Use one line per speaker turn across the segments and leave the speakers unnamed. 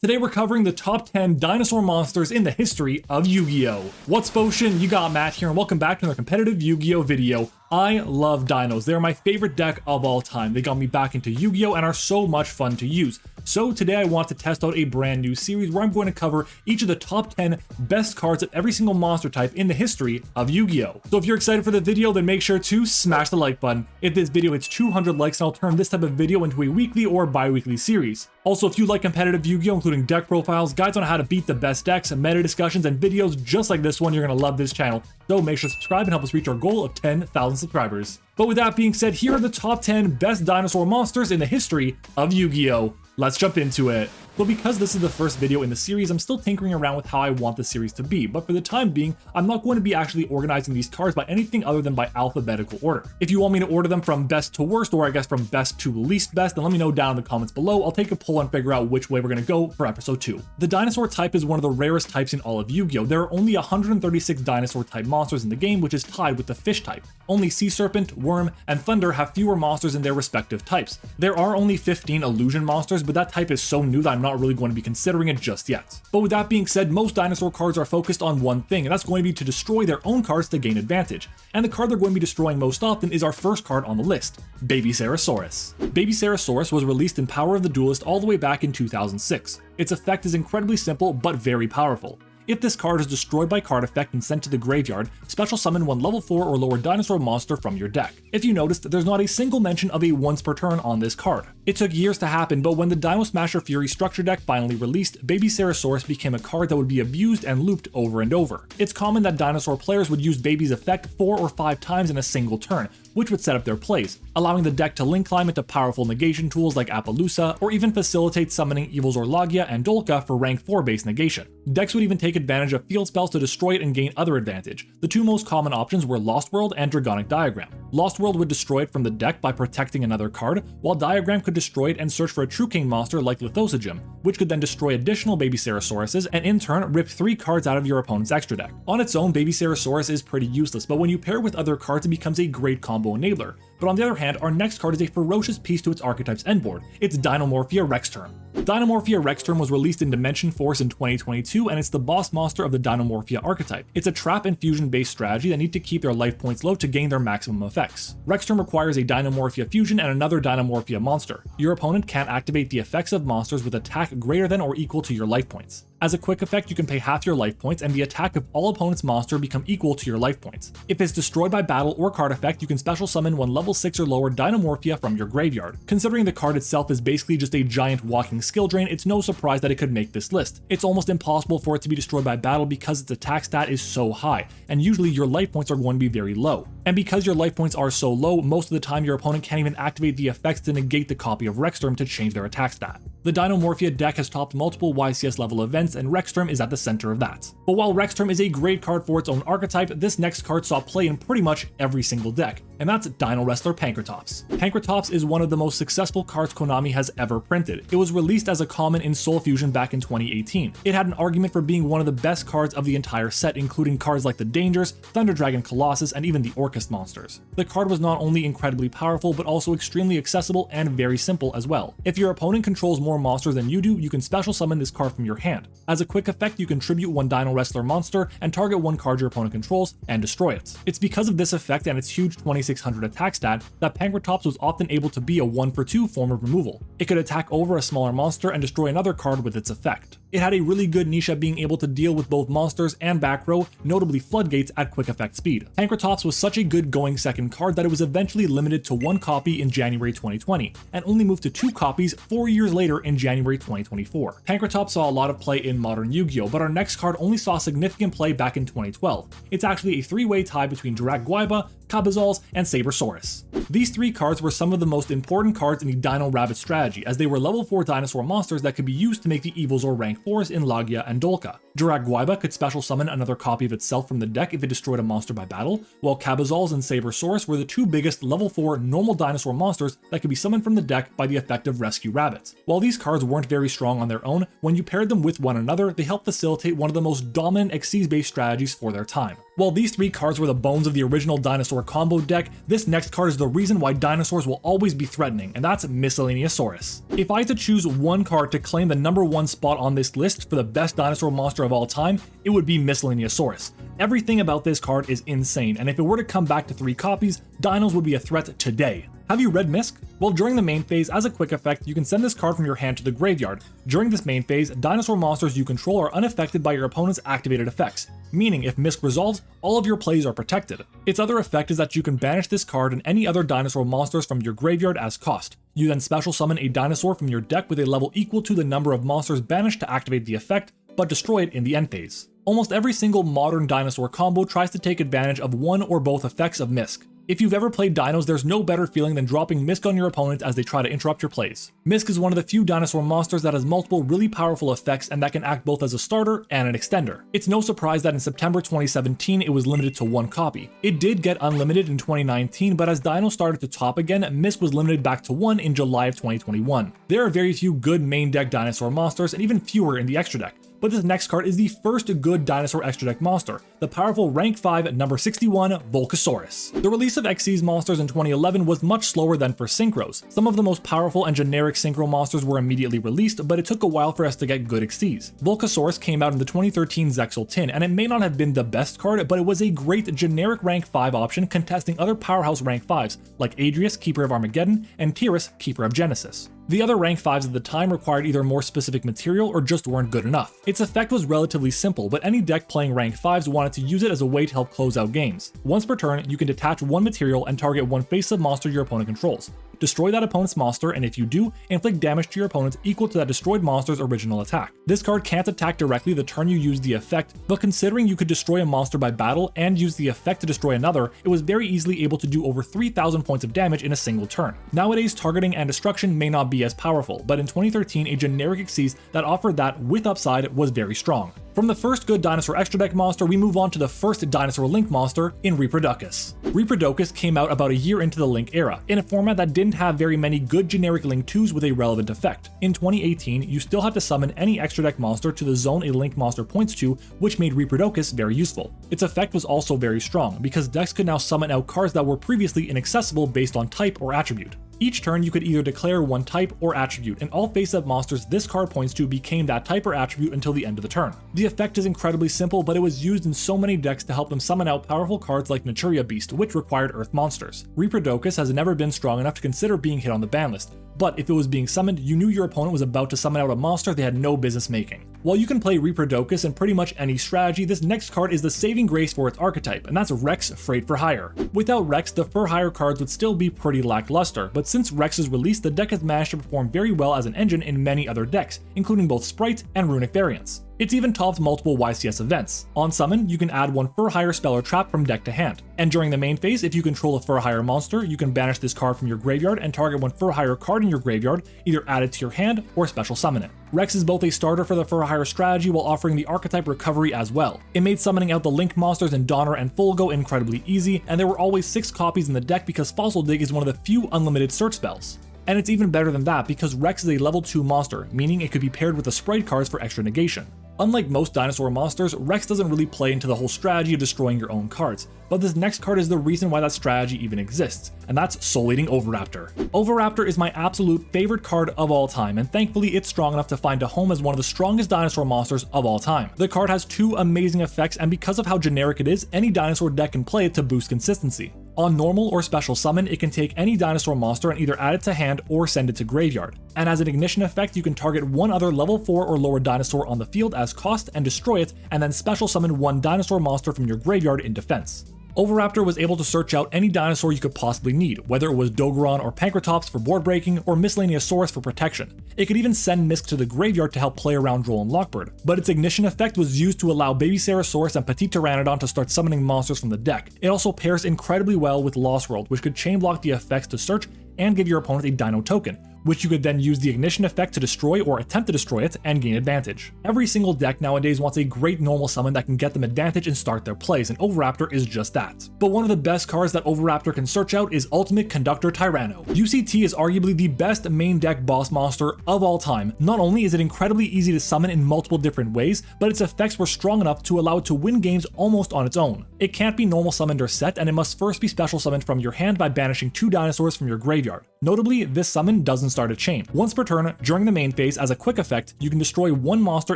Today we're covering the top 10 dinosaur monsters in the history of Yu-Gi-Oh! What's potion? You got Matt here, and welcome back to another competitive Yu-Gi-Oh! Video. I love dinos. They're my favorite deck of all time. They got me back into Yu-Gi-Oh! And are so much fun to use. So today I want to test out a brand new series where I'm going to cover each of the top 10 best cards of every single monster type in the history of Yu-Gi-Oh! So if you're excited for the video, then make sure to smash the like button. If this video hits 200 likes, I'll turn this type of video into a weekly or bi-weekly series. Also, if you like competitive Yu-Gi-Oh! Including deck profiles, guides on how to beat the best decks, meta discussions, and videos just like this one, you're going to love this channel. So make sure to subscribe and help us reach our goal of 10,000 subscribers. But with that being said, here are the top 10 best dinosaur monsters in the history of Yu-Gi-Oh! Let's jump into it. But because this is the first video in the series, I'm still tinkering around with how I want the series to be, but for the time being, I'm not going to be actually organizing these cards by anything other than by alphabetical order. If you want me to order them from best to worst, or I guess from best to least best, then let me know down in the comments below. I'll take a poll and figure out which way we're going to go for episode 2. The dinosaur type is one of the rarest types in all of Yu-Gi-Oh! There are only 136 dinosaur type monsters in the game, which is tied with the fish type. Only Sea Serpent, Worm, and Thunder have fewer monsters in their respective types. There are only 15 illusion monsters, but that type is so new that I'm not really going to be considering it just yet. But with that being said, most dinosaur cards are focused on one thing, and that's going to be to destroy their own cards to gain advantage. And the card they're going to be destroying most often is our first card on the list, Babycerasaurus. Babycerasaurus was released in Power of the Duelist all the way back in 2006. Its effect is incredibly simple but very powerful. If this card is destroyed by card effect and sent to the graveyard, special summon one level 4 or lower dinosaur monster from your deck. If you noticed, there's not a single mention of a once per turn on this card. It took years to happen, but when the Dino Smasher Fury structure deck finally released, Babycerasaurus became a card that would be abused and looped over and over. It's common that dinosaur players would use Baby's effect 4 or 5 times in a single turn, which would set up their plays, allowing the deck to link climb into powerful negation tools like Appaloosa, or even facilitate summoning Evil Zorlagia and Dolka for rank 4 base negation. Decks would even take advantage of field spells to destroy it and gain other advantage. The two most common options were Lost World and Dragonic Diagram. Lost World would destroy it from the deck by protecting another card, while Diagram could destroy it and search for a True King monster like Lithosagem, which could then destroy additional Babycerasauruses and in turn rip 3 cards out of your opponent's extra deck. On its own, Babycerasaurus is pretty useless, but when you pair with other cards it becomes a great combo enabler. But on the other hand, our next card is a ferocious piece to its archetype's endboard. It's Dinomorphia Rexterm. Dinomorphia Rexterm was released in Dimension Force in 2022, and it's the boss monster of the Dinomorphia archetype. It's a trap and fusion based strategy that need to keep their life points low to gain their maximum effects. Rexterm requires a Dinomorphia fusion and another Dinomorphia monster. Your opponent can't activate the effects of monsters with attack greater than or equal to your life points. As a quick effect, you can pay half your life points and the attack of all opponent's monster become equal to your life points. If it's destroyed by battle or card effect, you can special summon one level 6 or lower Dinomorphia from your graveyard. Considering the card itself is basically just a giant walking skill drain, it's no surprise that it could make this list. It's almost impossible for it to be destroyed by battle because its attack stat is so high, and usually your life points are going to be very low. And because your life points are so low, most of the time your opponent can't even activate the effects to negate the copy of Rexterm to change their attack stat. The Dinomorphia deck has topped multiple YCS level events, and Rexterm is at the center of that. But while Rexterm is a great card for its own archetype, this next card saw play in pretty much every single deck, and that's Dinowrestler Pankratops. Pankratops is one of the most successful cards Konami has ever printed. It was released as a common in Soul Fusion back in 2018. It had an argument for being one of the best cards of the entire set, including cards like the Dangers, Thunder Dragon Colossus, and even the Orcust monsters. The card was not only incredibly powerful, but also extremely accessible and very simple as well. If your opponent controls more monsters than you do, you can special summon this card from your hand. As a quick effect, you can tribute one Dinowrestler monster and target one card your opponent controls and destroy it. It's because of this effect and its huge 2600 attack stat that Pankratops was often able to be a 1-for-2 form of removal. It could attack over a smaller monster and destroy another card with its effect. It had a really good niche at being able to deal with both monsters and back row, notably floodgates at quick effect speed. Pankratops was such a good going second card that it was eventually limited to 1 copy in January 2020, and only moved to 2 copies 4 years later in January 2024. Pankratops saw a lot of play in modern Yu-Gi-Oh!, but our next card only saw significant play back in 2012. It's actually a 3-way tie between Jirac-Guaiba, Cabazals, and Sabersaurus. These 3 cards were some of the most important cards in the Dino Rabbit strategy, as they were level 4 dinosaur monsters that could be used to make the Evil Zor rank 4s in Lagia and Dolka. Jirac-Guaiba could special summon another copy of itself from the deck if it destroyed a monster by battle, while Cabazals and Sabersaurus were the 2 biggest level 4 normal dinosaur monsters that could be summoned from the deck by the effect of Rescue Rabbit. While these cards weren't very strong on their own, when you paired them with one another, they helped facilitate one of the most dominant Xyz-based strategies for their time. While these 3 cards were the bones of the original dinosaur combo deck, this next card is the reason why dinosaurs will always be threatening, and that's Miscellaneousaurus. If I had to choose one card to claim the #1 spot on this list for the best dinosaur monster of all time, it would be Miscellaneousaurus. Everything about this card is insane, and if it were to come back to 3 copies, dinos would be a threat today. Have you read Misc? Well, during the main phase, as a quick effect, you can send this card from your hand to the graveyard. During this main phase, dinosaur monsters you control are unaffected by your opponent's activated effects, meaning if Misc resolves, all of your plays are protected. Its other effect is that you can banish this card and any other dinosaur monsters from your graveyard as cost. You then special summon a dinosaur from your deck with a level equal to the number of monsters banished to activate the effect, but destroy it in the end phase. Almost every single modern dinosaur combo tries to take advantage of one or both effects of Misc. If you've ever played dinos, there's no better feeling than dropping Misc on your opponent as they try to interrupt your plays. Misc is one of the few dinosaur monsters that has multiple really powerful effects and that can act both as a starter and an extender. It's no surprise that in September 2017 it was limited to 1 copy. It did get unlimited in 2019, but as dinos started to top again, Misc was limited back to 1 in July of 2021. There are very few good main deck dinosaur monsters and even fewer in the extra deck. But this next card is the first good dinosaur extra deck monster, the powerful rank 5 number 61 Volcasaurus. The release of XC's monsters in 2011 was much slower than for synchros. Some of the most powerful and generic synchro monsters were immediately released, but it took a while for us to get good XCs. Volcasaurus came out in the 2013 Zexal tin, and it may not have been the best card, but it was a great generic rank 5 option contesting other powerhouse rank 5s like Adrius, Keeper of Armageddon, and Tyrus, Keeper of Genesis. The other rank 5s at the time required either more specific material or just weren't good enough. Its effect was relatively simple, but any deck playing rank 5s wanted to use it as a way to help close out games. Once per turn, you can detach 1 material and target 1 face-up monster your opponent controls. Destroy that opponent's monster, and if you do, inflict damage to your opponent equal to that destroyed monster's original attack. This card can't attack directly the turn you use the effect, but considering you could destroy a monster by battle and use the effect to destroy another, it was very easily able to do over 3,000 points of damage in a single turn. Nowadays, targeting and destruction may not be as powerful, but in 2013, a generic XC's that offered that with upside was very strong. From the first good dinosaur extra deck monster, we move on to the first dinosaur link monster in Reprodocus. Reprodocus came out about a year into the link era, in a format that didn't have very many good generic link 2s with a relevant effect. In 2018, you still had to summon any extra deck monster to the zone a link monster points to, which made Reprodocus very useful. Its effect was also very strong, because decks could now summon out cards that were previously inaccessible based on type or attribute. Each turn you could either declare 1 type or attribute, and all face-up monsters this card points to became that type or attribute until the end of the turn. The effect is incredibly simple, but it was used in so many decks to help them summon out powerful cards like Naturia Beast, which required Earth monsters. Reprodocus has never been strong enough to consider being hit on the ban list, but if it was being summoned, you knew your opponent was about to summon out a monster they had no business making. While you can play Reprodocus in pretty much any strategy, this next card is the saving grace for its archetype, and that's Rex Freight for Hire. Without Rex, the for hire cards would still be pretty lackluster, but since Rex's release, the deck has managed to perform very well as an engine in many other decks, including both Sprite and Runic variants. It's even topped multiple YCS events. On summon, you can add 1 for hire spell or trap from deck to hand. And during the main phase, if you control a for hire monster, you can banish this card from your graveyard and target 1 for hire card in your graveyard, either add it to your hand or special summon it. Rex is both a starter for the for hire strategy while offering the archetype recovery as well. It made summoning out the Link monsters in Donner and Fulgo incredibly easy, and there were always 6 copies in the deck because Fossil Dig is one of the few unlimited search spells. And it's even better than that because Rex is a level 2 monster, meaning it could be paired with the Sprite cards for extra negation. Unlike most dinosaur monsters, Rex doesn't really play into the whole strategy of destroying your own cards, but this next card is the reason why that strategy even exists, and that's Souleating Oviraptor. Oviraptor is my absolute favorite card of all time, and thankfully it's strong enough to find a home as one of the strongest dinosaur monsters of all time. The card has 2 amazing effects, and because of how generic it is, any dinosaur deck can play it to boost consistency. On normal or special summon, it can take any dinosaur monster and either add it to hand or send it to graveyard. And as an ignition effect, you can target 1 other level 4 or lower dinosaur on the field as cost and destroy it, and then special summon 1 dinosaur monster from your graveyard in defense. Oviraptor was able to search out any dinosaur you could possibly need, whether it was Dogoron or Pankratops for board breaking, or Miscellaneousaurus for protection. It could even send Misc to the graveyard to help play around Droll and Lockbird, but its ignition effect was used to allow Babycerasaurus and Petit Pteranodon to start summoning monsters from the deck. It also pairs incredibly well with Lost World, which could chain block the effects to search and give your opponent a dino token, which you could then use the ignition effect to destroy or attempt to destroy it and gain advantage. Every single deck nowadays wants a great normal summon that can get them advantage and start their plays, and Oviraptor is just that. But one of the best cards that Oviraptor can search out is Ultimate Conductor Tyranno. UCT is arguably the best main deck boss monster of all time. Not only is it incredibly easy to summon in multiple different ways, but its effects were strong enough to allow it to win games almost on its own. It can't be normal summoned or set, and it must first be special summoned from your hand by banishing 2 dinosaurs from your graveyard. Notably, this summon doesn't start a chain. Once per turn, during the main phase, as a quick effect, you can destroy 1 monster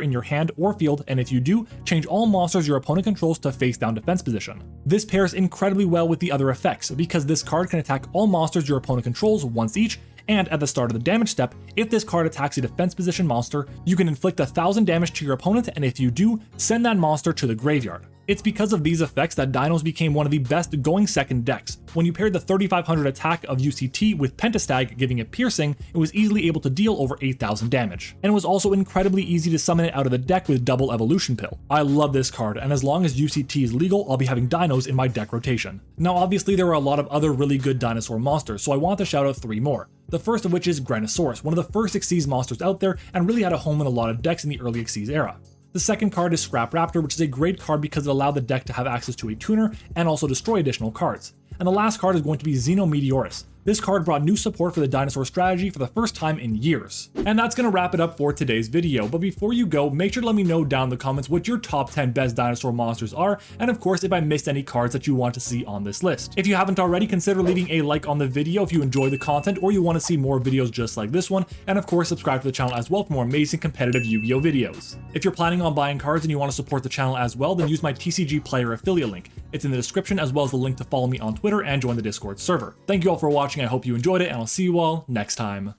in your hand or field, and if you do, change all monsters your opponent controls to face down defense position. This pairs incredibly well with the other effects, because this card can attack all monsters your opponent controls once each, and at the start of the damage step, if this card attacks a defense position monster, you can inflict 1,000 damage to your opponent, and if you do, send that monster to the graveyard. It's because of these effects that Dinos became one of the best going second decks. When you paired the 3500 attack of UCT with Pentastag giving it piercing, it was easily able to deal over 8,000 damage. And it was also incredibly easy to summon it out of the deck with double evolution pill. I love this card, and as long as UCT is legal, I'll be having Dinos in my deck rotation. Now obviously there are a lot of other really good dinosaur monsters, so I want to shout out 3 more. The first of which is Granosaurus, one of the first Xyz monsters out there and really had a home in a lot of decks in the early Xyz era. The second card is Scrap Raptor, which is a great card because it allowed the deck to have access to a tuner and also destroy additional cards. And the last card is going to be Xenometeorus. This card brought new support for the dinosaur strategy for the first time in years. And that's gonna wrap it up for today's video, but before you go, make sure to let me know down in the comments what your top 10 best dinosaur monsters are, and of course if I missed any cards that you want to see on this list. If you haven't already, consider leaving a like on the video if you enjoy the content or you want to see more videos just like this one, and of course subscribe to the channel as well for more amazing competitive Yu-Gi-Oh videos. If you're planning on buying cards and you want to support the channel as well, then use my TCG Player affiliate link. It's in the description, as well as the link to follow me on Twitter and join the Discord server. Thank you all for watching, I hope you enjoyed it, and I'll see you all next time.